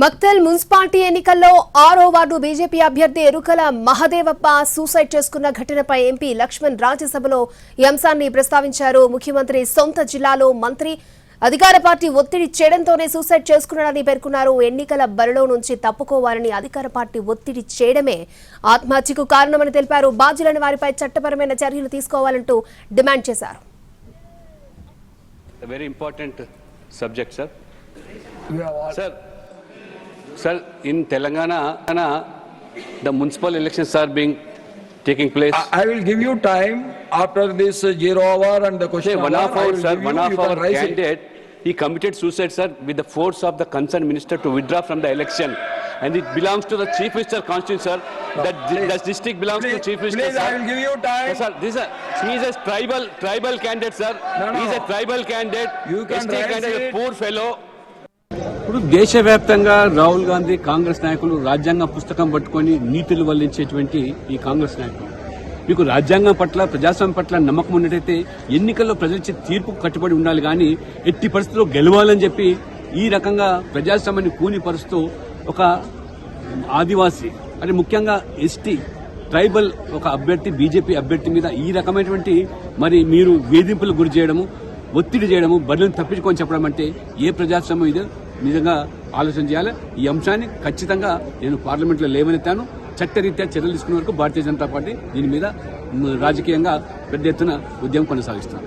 Makthal municipality ఎన్నికల్లో 6వ ward BJP అభ్యర్థి ఎరుకల మహదేవప్ప సూసైడ్ చేసుకున్న ఘటనపై ఎంపీ లక్ష్మణ్ రాజ్యసభలో ఈ అంశాన్ని ప్రస్తావించారు. ముఖ్యమంత్రి సొంత జిల్లాలో మంత్రి అధికార పార్టీ ఒత్తిడి చేయడంతోనే సూసైడ్ చేసుకున్నాడని పేర్కొన్నారు. ఎన్నికల బరిలో నుంచి తప్పుకోవాలని అధికార పార్టీ ఒత్తిడి చేయడమే ఆత్మహత్యకు కారణమని తెలిపారు. బాధ్యులైన వారిపై చట్టపరమైన చర్యలు తీసుకోవాలంటూ డిమాండ్ చేశారు. Very important subject, sir. Sir, in Telangana, the municipal elections are being taking place. I will give you time after this 0 hour and the question. One of our candidate, he committed suicide, sir, with the force of the concerned minister to withdraw from the election. And it belongs to the Chief Minister constituency, sir. The district belongs to the Chief Minister. Please, I will give you time. Yes, sir, he is a tribal candidate, sir. No. He is a tribal candidate. You can ST candidate, a poor fellow. ఇప్పుడు దేశవ్యాప్తంగా రాహుల్ గాంధీ కాంగ్రెస్ నాయకులు రాజ్యాంగ పుస్తకం పట్టుకొని నీతులు వల్లించేటువంటి ఈ కాంగ్రెస్ నాయకులు మీకు రాజ్యాంగం పట్ల ప్రజాస్వామ్యం పట్ల నమ్మకం ఉన్నట్టయితే ఎన్నికల్లో ప్రజలిచ్చే తీర్పుకు కట్టుబడి ఉండాలి కానీ ఎట్టి పరిస్థితుల్లో గెలవాలని చెప్పి ఈ రకంగా ప్రజాస్వామ్యాన్ని కూనిపరుస్తూ ఒక ఆదివాసీ అంటే ముఖ్యంగా ఎస్టీ ట్రైబల్ ఒక అభ్యర్థి బీజేపీ అభ్యర్థి మీద ఈ రకమైనటువంటి మరి మీరు వేధింపులు గురి చేయడము ఒత్తిడి చేయడము బదులను తప్పించుకొని చెప్పడం అంటే ఏ ప్రజాస్వామ్యం ఇదో నిజంగా ఆలోచన చేయాలి. ఈ అంశాన్ని ఖచ్చితంగా నేను పార్లమెంట్లో లేవనెత్తాను. చట్టరీత్యా చర్యలు తీసుకునే వరకు భారతీయ జనతా పార్టీ దీని మీద రాజకీయంగా పెద్ద ఎత్తున ఉద్యమం కొనసాగిస్తాను.